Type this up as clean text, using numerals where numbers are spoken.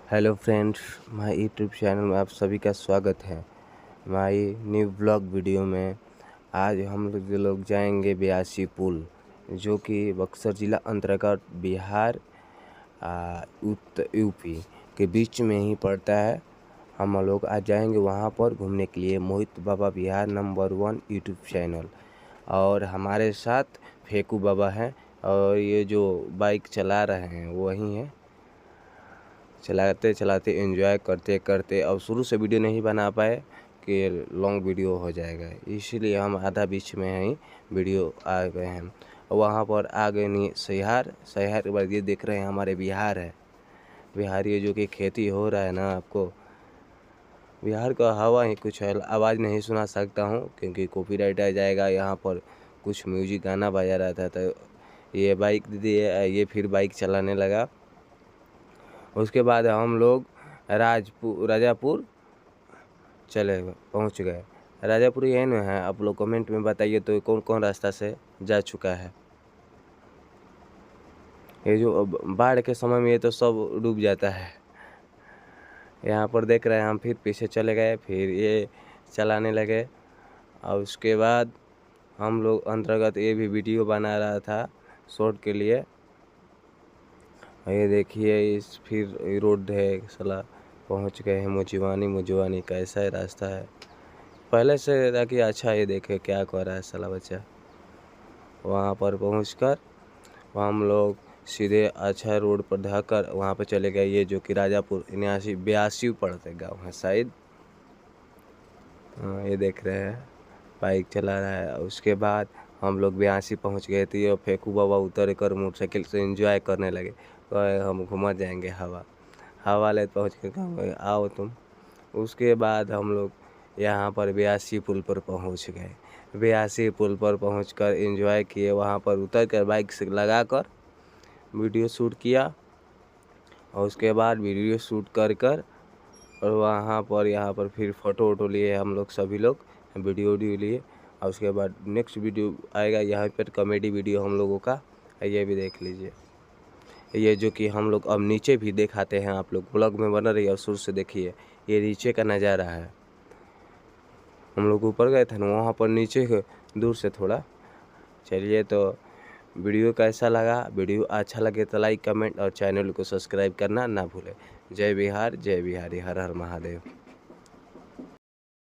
Hello friends, my YouTube channel में आप सभी का स्वागत है। माय न्यू ब्लॉग वीडियो में आज हम लोग जाएंगे ब्यासी पुल, जो कि बक्सर ज़िला अंतर्गत बिहार यूपी के बीच में ही पड़ता है। हम लोग आज जाएंगे वहां पर घूमने के लिए। मोहित बाबा बिहार नंबर 1 यूट्यूब चैनल, और हमारे साथ फेकू बाबा हैं, और ये जो बाइक चला रहे हैं वही हैं। चलाते चलाते एंजॉय करते करते अब शुरू से वीडियो नहीं बना पाए कि लॉन्ग वीडियो हो जाएगा, इसीलिए हम आधा बीच में ही वीडियो आ गए हैं। वहाँ पर आ गए नहीं शहर के बाद ये देख रहे हैं हमारे बिहार है। बिहार ये जो कि खेती हो रहा है ना, आपको बिहार का हवा ही कुछ है। आवाज़ नहीं सुना सकता हूँ क्योंकि कॉपीराइट आ जाएगा। यहाँ पर कुछ म्यूजिक गाना बजा रहा था, तो ये बाइक दीदी ये फिर बाइक चलाने लगा। उसके बाद हम लोग राजापुर पहुंच गए। राजापुर यही ना है? आप लोग कमेंट में बताइए तो कौन कौन रास्ता से जा चुका है। ये जो बाढ़ के समय में ये तो सब डूब जाता है। यहाँ पर देख रहे हैं हम, फिर पीछे चले गए, फिर ये चलाने लगे। और उसके बाद हम लोग अंतर्गत ये भी वीडियो बना रहा था शॉर्ट के लिए। ये देखिए इस फिर रोड है साला, पहुंच गए हैं मुजवानी। कैसा है रास्ता है पहले से ताकि अच्छा। ये देखे क्या कर रहा है साला बच्चा। वहाँ पर पहुंचकर हम लोग सीधे अच्छा रोड पर धक्कर वहाँ पर चले गए। ये जो कि राजापुर 82 पड़ते गाँव है शायद। ये देख रहे हैं बाइक चला रहा है। उसके बाद हम लोग 82 पहुँच गए थे, और फेकू बाबा उतर कर मोटरसाइकिल से एंजॉय करने लगे। तो हम घुमा जाएंगे हवा ले पहुँच के कहा आओ तुम। उसके बाद हम लोग यहाँ पर 82 पुल पर पहुँच गए। 82 पुल पर पहुँचकर एंजॉय किए। वहाँ पर उतर कर बाइक से लगा कर वीडियो शूट किया, और उसके बाद वीडियो शूट कर और वहाँ पर यहाँ पर फिर फ़ोटो लिए हम लोग, सभी लोग वीडियो लिए। और उसके बाद नेक्स्ट वीडियो आएगा यहाँ पर कॉमेडी वीडियो हम लोगों का, ये भी देख लीजिए। ये जो कि हम लोग अब नीचे भी दिखाते हैं, आप लोग ब्लॉग में बना रहिए और शुरू से देखिए। ये नीचे का नज़ारा है। हम लोग ऊपर गए थे ना, वहाँ पर नीचे दूर से थोड़ा। चलिए, तो वीडियो कैसा लगा? वीडियो अच्छा लगे तो लाइक कमेंट और चैनल को सब्सक्राइब करना ना भूलें। जय बिहार, जय बिहारी, हर हर महादेव।